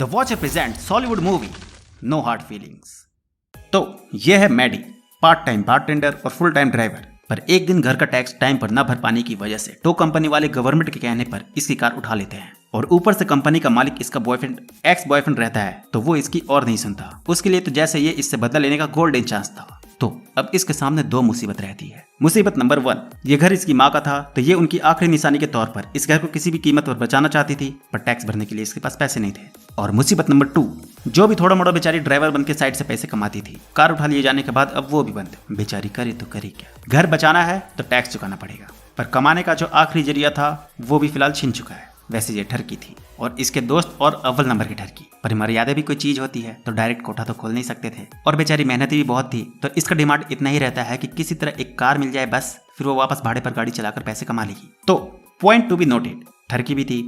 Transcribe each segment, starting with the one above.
The watcher present Sollywood movie no hard feelings. तो यह है मैडी, पार्ट टाइम बारटेंडर और फुल टाइम ड्राइवर। पर एक दिन घर का टैक्स टाइम पर न भर पाने की वजह से टो कंपनी वाले गवर्नमेंट के कहने पर इसकी कार उठा लेते हैं और ऊपर से कंपनी का मालिक इसका बॉयफ्रेंड एक्स बॉयफ्रेंड रहता है, तो वो इसकी और नहीं सुनता। उसके लिए तो जैसे ये इससे बदला लेने का गोल्डन चांस था। तो अब इसके सामने दो मुसीबत रहती है। मुसीबत नंबर 1, ये घर इसकी माँ का था, तो ये उनकी आखिरी निशानी के तौर पर इस घर को किसी भी कीमत पर बचाना चाहती थी, पर टैक्स भरने के लिए इसके पास पैसे नहीं थे। और मुसीबत नंबर 2, जो भी थोड़ा मोड़ा बेचारी ड्राइवर बन के साइड से पैसे कमाती थी, कार उठा लिए जाने के बाद अब वो भी बंद। बेचारी करे तो करे क्या, घर बचाना है तो टैक्स चुकाना पड़ेगा, पर कमाने का जो आखिरी जरिया था वो भी फिलहाल छिन चुका है। वैसे ये ठरकी थी और इसके दोस्त और अव्वल नंबर की ठरकी। पर मर्यादा भी कोई चीज होती है, तो डायरेक्ट कोठा तो खोल नहीं सकते थे। और बेचारी मेहनती भी बहुत थी, तो इसका डिमांड इतना ही रहता है कि किसी तरह एक कार मिल जाए बस, फिर वो वापस भाड़े पर गाड़ी चलाकर पैसे कमा लेगी। तो पॉइंट टू बी नोटेड, ठरकी भी थी।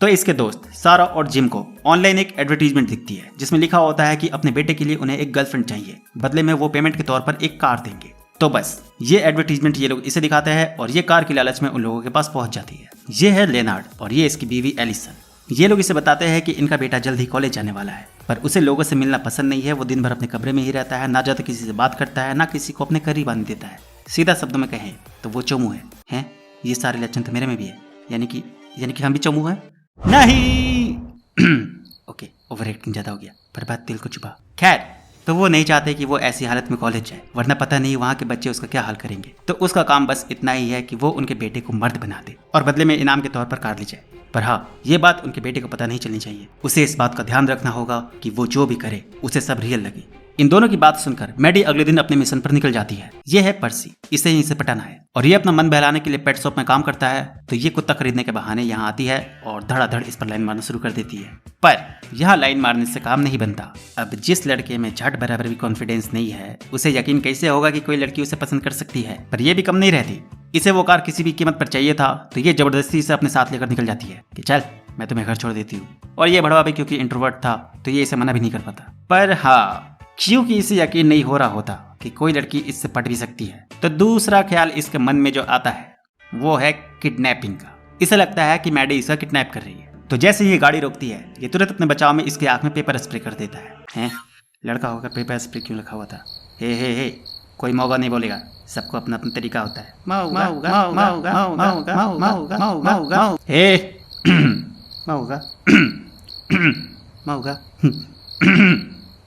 तो इसके दोस्त सारा और जिम को ऑनलाइन एक एडवर्टीजमेंट दिखती है जिसमें लिखा होता है कि अपने बेटे के लिए उन्हें एक गर्लफ्रेंड चाहिए, बदले में वो पेमेंट के तौर पर एक कार देंगे। तो बस ये एडवर्टीजमेंट ये लोग इसे दिखाते हैं और ये कार की लालच में उन लोगों के पास पहुंच जाती है। ये है लेनार्ड और ये इसकी बीवी एलिसन। ये लोग इसे बताते हैं कि इनका बेटा जल्द ही कॉलेज जाने वाला है, पर उसे लोगों से मिलना पसंद नहीं है। वो दिन भर अपने कमरे में ही रहता है, ना ज्यादा किसी से बात करता है, ना किसी को अपने करीब आने देता है। सीधा शब्दों में कहें तो वो चोमू है। हैं? ये सारे लक्षण तो मेरे में भी है, यानी कि हम भी चोमू हैं? नहीं। ओके, ओवर एक्टिंग ज्यादा हो गया, पर बात दिल को चुभा। खैर, तो वो नहीं चाहते कि वो ऐसी हालत में कॉलेज जाए, वरना पता नहीं वहाँ के बच्चे उसका क्या हाल करेंगे। तो उसका काम बस इतना ही है कि वो उनके बेटे को मर्द बना दे और बदले में इनाम के तौर पर कार ले जाए। पर हाँ, ये बात उनके बेटे को पता नहीं चलनी चाहिए। उसे इस बात का ध्यान रखना होगा कि वो जो भी करे उसे सब रियल लगे। इन दोनों की बात सुनकर मैडी अगले दिन अपने मिशन पर निकल जाती है। ये है पर्सी, इसे ही इसे पटाना है और ये अपना मन बहलाने के लिए पेट शॉप में काम करता है। तो ये कुत्ता खरीदने के बहाने यहाँ आती है और धड़ाधड़ इस पर लाइन मारना शुरू कर देती है। पर यहाँ लाइन मारने से काम नहीं बनता। अब जिस लड़के में झट बराबर भी कॉन्फिडेंस नहीं है, उसे यकीन कैसे होगा कि कोई लड़की उसे पसंद कर सकती है। पर यह भी कम नहीं रहती, इसे वो कार किसी भी कीमत पर चाहिए था, तो ये जबरदस्ती से अपने साथ लेकर निकल जाती है कि चल मैं तुम्हें घर छोड़ देती हूँ। और ये भड़वा भी क्योंकि इंट्रोवर्ट था, तो ये इसे मना भी नहीं कर पाता। पर हाँ, क्योंकि इसे यकीन नहीं हो रहा होता कि कोई लड़की इससे पट भी सकती है, तो दूसरा ख्याल इसके मन में जो आता है वो है किडनैपिंग का। इसे लगता है कि मैडी इसे किडनैप कर रही है। तो जैसे ही ये गाड़ी रोकती है, ये तुरंत अपने बचाव में इसके आंख में पेपर स्प्रे कर देता है। हैं? लड़का होकर पेपर स्प्रे क्यों लिखा हुआ था? हे, कोई मौका नहीं बोलेगा, सबको अपना अपना तरीका होता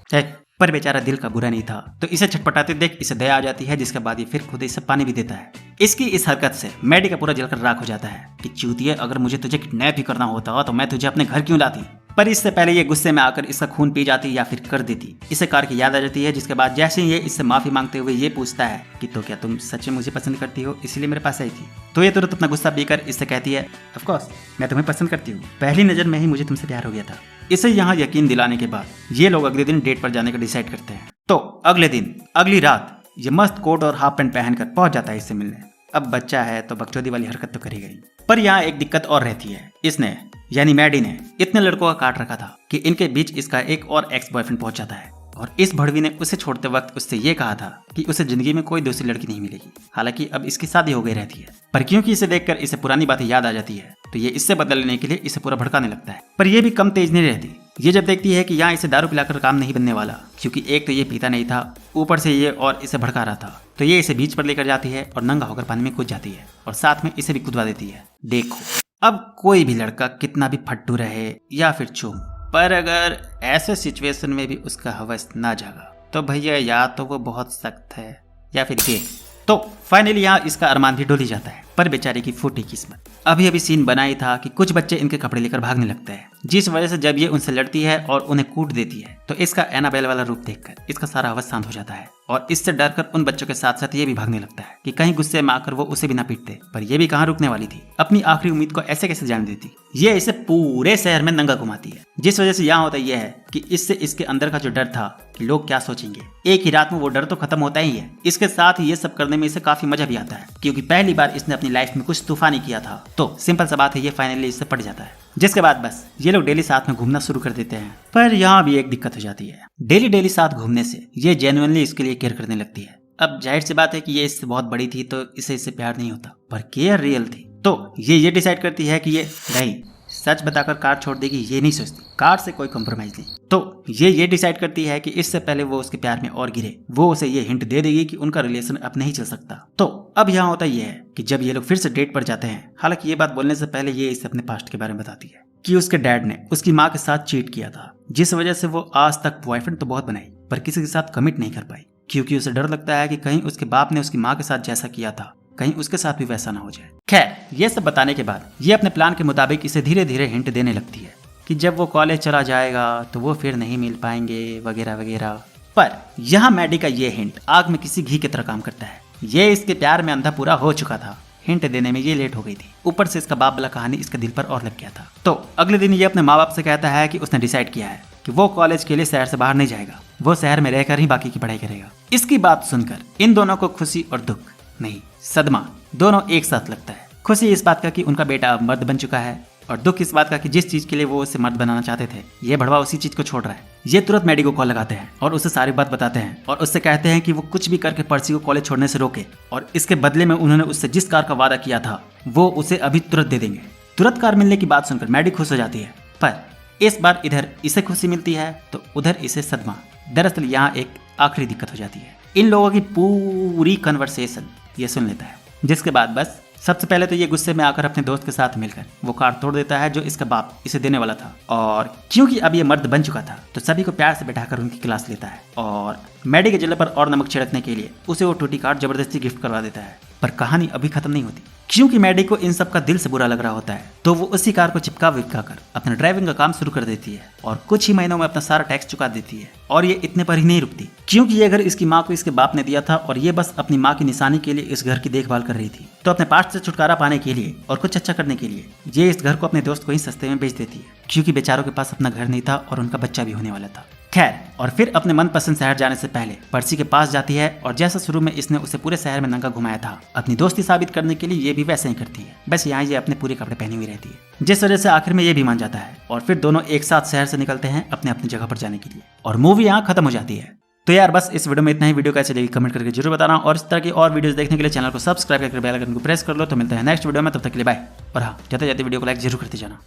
है। पर बेचारा दिल का बुरा नहीं था, तो इसे छटपटाते देख इसे दया आ जाती है, जिसके बाद ये फिर खुद इसे पानी भी देता है। इसकी इस हरकत से मैडी का पूरा जलकर राख हो जाता है कि चूतिए, अगर मुझे तुझे किडनैप भी करना होता तो मैं तुझे अपने घर क्यों लाती। पर इससे पहले ये गुस्से में आकर इसका खून पी जाती या फिर कर देती। इसे कार की याद आ जाती है, जिसके बाद जैसे ही ये इससे माफी मांगते हुए ये पूछता है कि तो क्या तुम सच में मुझे पसंद करती हो, इसलिए मेरे पास आई थी? तो ये तुरंत अपना गुस्सा पीकर इससे कहती है, ऑफ कोर्स मैं तुम्हें पसंद करती हूँ, पहली नजर में ही मुझे तुमसे प्यार हो गया था। इसे यहाँ यकीन दिलाने के बाद ये लोग अगले दिन डेट पर जाने का डिसाइड करते हैं। तो अगले दिन अगली रात ये मस्त कोट और हाफ पैंट पहनकर पहुंच जाता है इससे मिलने। अब बच्चा है तो बकचोदी वाली हरकत तो करेगा ही। पर यहाँ एक दिक्कत और रहती है। इसने यानी मैडी ने इतने लड़कों का काट रखा था कि इनके बीच इसका एक और एक्स बॉयफ्रेंड पहुंच जाता है और इस भड़वी ने उसे छोड़ते वक्त उससे ये कहा था कि उसे जिंदगी में कोई दूसरी लड़की नहीं मिलेगी। हालांकि अब इसकी शादी हो गई रहती है, पर क्योंकि इसे देखकर इसे पुरानी बातें याद आ जाती है, तो ये इससे बदला लेने के लिए इसे पूरा भड़काने लगता है। पर यह भी कम तेज नहीं रहती। ये जब देखती है कि यहाँ इसे दारू पिलाकर काम नहीं बनने वाला, क्योंकि एक तो ये पीता नहीं था, ऊपर से ये और इसे भड़का रहा था, तो ये इसे बीच पर लेकर जाती है और नंगा होकर पानी में कूद जाती है और साथ में इसे भी कूदवा देती है। देखो, अब कोई भी लड़का कितना भी फट्टू रहे या फिर चूम, पर अगर ऐसे सिचुएशन में भी उसका हवस ना जागा, तो भैया या तो वो बहुत सख्त है या फिर गे। तो फाइनली यहाँ इसका अरमान भी डोली जाता है। पर बेचारे की फूटी किस्मत। अभी सीन बना ही था कि कुछ बच्चे इनके कपड़े लेकर भागने लगते हैं, जिस वजह से जब ये उनसे लड़ती है और उन्हें कूट देती है, तो इसका एनाबेल वाला रूप देखकर इसका सारा हवस शांत हो जाता है और इससे डरकर उन बच्चों के साथ साथ ये भी भागने लगता है कि कहीं गुस्से में आकर वो उसे भी ना पीटते। पर ये भी कहाँ रुकने वाली थी, अपनी आखिरी उम्मीद को ऐसे कैसे जान देती। ये इसे पूरे शहर में नंगा घुमाती है, जिस वजह से यहाँ होता यह है कि इससे इसके अंदर का जो डर था कि लोग क्या सोचेंगे, एक ही रात में वो डर तो खत्म होता ही है। इसके साथ ही ये सब करने में इसे काफी मजा भी आता है, क्योंकि पहली बार इसने अपनी लाइफ में कुछ तूफानी किया था। तो सिंपल सा बात है, ये फाइनली इससे पट जाता है, जिसके बाद बस ये लोग डेली साथ में घूमना शुरू कर देते हैं। पर यहाँ भी एक दिक्कत हो जाती है, डेली साथ घूमने से ये जेन्युइनली इसके लिए केयर करने लगती है। अब जाहिर सी बात है कि ये इससे बहुत बड़ी थी तो इसे इससे प्यार नहीं होता, पर केयर रियल थी। तो ये डिसाइड करती है कि ये नहीं, सच बताकर कार छोड़ देगी ये नहीं सोचती, कार से कोई कॉम्प्रोमाइज नहीं। तो ये डिसाइड करती है कि इससे पहले वो उसके प्यार में और गिरे, वो उसे ये हिंट दे देगी कि उनका रिलेशन अब नहीं चल सकता। तो अब यहाँ होता ये है कि जब ये लोग फिर से डेट पर जाते हैं, हालांकि ये बात बोलने से पहले ये इसे अपने पास्ट के बारे में बताती है कि उसके डैड ने उसकी माँ के साथ चीट किया था, जिस वजह से वो आज तक बॉयफ्रेंड तो बहुत बनाई पर किसी के साथ कमिट नहीं कर पाई, क्योंकि उसे डर लगता है कि कहीं उसके बाप ने उसकी माँ के साथ जैसा किया था कहीं उसके साथ भी वैसा ना हो जाए। खैर, ये सब बताने के बाद ये अपने प्लान के मुताबिक इसे धीरे धीरे हिंट देने लगती है कि जब वो कॉलेज चला जाएगा तो वो फिर नहीं मिल पाएंगे वगैरह वगैरह। पर यहाँ मैडी का ये हिंट आग में किसी घी की तरह काम करता है। ये इसके प्यार में अंधा पूरा हो चुका था, हिंट देने में ये लेट हो गई थी, ऊपर से इसका बाप वाला कहानी इसके दिल पर और लग गया था। तो अगले दिन ये अपने माँ बाप से कहता है कि उसने डिसाइड किया है कि वो कॉलेज के लिए शहर से बाहर नहीं जाएगा, वो शहर में रहकर ही बाकी की पढ़ाई करेगा। इसकी बात सुनकर इन दोनों को खुशी और दुख नहीं, सदमा दोनों एक साथ लगता है। खुशी इस बात का कि उनका बेटा अब मर्द बन चुका है, और दुख इस बात का कि जिस चीज के लिए वो उसे मर्द बनाना चाहते थे ये भड़वा उसी चीज को छोड़ रहा है। ये तुरंत मैडी को कॉल लगाते हैं और उसे सारी बात बताते हैं और उससे कहते हैं कि वो कुछ भी करके पर्सी को कॉलेज छोड़ने से रोके, और इसके बदले में उन्होंने उससे जिस कार का वादा किया था वो उसे अभी तुरंत दे देंगे। तुरंत कार मिलने की बात सुनकर मैडी खुश हो जाती है, पर इस बार इधर इसे खुशी मिलती है तो उधर इसे सदमा। दरअसल यहाँ एक आखिरी दिक्कत हो जाती है, इन लोगों की पूरी कन्वर्सेशन ये सुन लेता है, जिसके बाद बस सबसे पहले तो ये गुस्से में आकर अपने दोस्त के साथ मिलकर वो कार तोड़ देता है जो इसका बाप इसे देने वाला था। और क्योंकि अब ये मर्द बन चुका था तो सभी को प्यार से बैठाकर उनकी क्लास लेता है और मैडी के जले पर और नमक छिड़कने के लिए उसे वो टूटी कार जबरदस्ती गिफ्ट करवा देता है। पर कहानी अभी खत्म नहीं होती, क्योंकि मैडी को इन सब का दिल से बुरा लग रहा होता है, तो वो उसी कार को चिपका विपका कर अपना ड्राइविंग का काम शुरू कर देती है और कुछ ही महीनों में अपना सारा टैक्स चुका देती है। और ये इतने पर ही नहीं रुकती, क्योंकि ये घर इसकी माँ को इसके बाप ने दिया था और ये बस अपनी माँ की निशानी के लिए इस घर की देखभाल कर रही थी। तो अपने पास्ट से छुटकारा पाने के लिए और कुछ अच्छा करने के लिए ये इस घर को अपने दोस्त को ही सस्ते में बेच देती है, क्योंकि बेचारों के पास अपना घर नहीं था और उनका बच्चा भी होने वाला था। खैर, और फिर अपने मनपसंद शहर जाने से पहले पर्सी के पास जाती है और जैसा शुरू में इसने उसे पूरे शहर में नंगा घुमाया था, अपनी दोस्ती साबित करने के लिए ये भी वैसे ही करती है, बस यहाँ ये अपने पूरे कपड़े पहनी हुई रहती है, जिस वजह से आखिर में ये भी मान जाता है और फिर दोनों एक साथ शहर से निकलते हैं अपने अपनी जगह पर जाने के लिए और मूवी यहाँ खत्म हो जाती है। तो यार बस इस वीडियो में इतना ही। वीडियो कैसे लगी कमेंट करके जरूर बताना और इस तरह की और वीडियोस देखने के लिए चैनल को सब्सक्राइब करके बेल आइकन को प्रेस कर लो। तो मिलते हैं नेक्स्ट वीडियो में, तब तक के लिए बाय। और हाँ, जाते जाते वीडियो को लाइक जरूर करते जाना।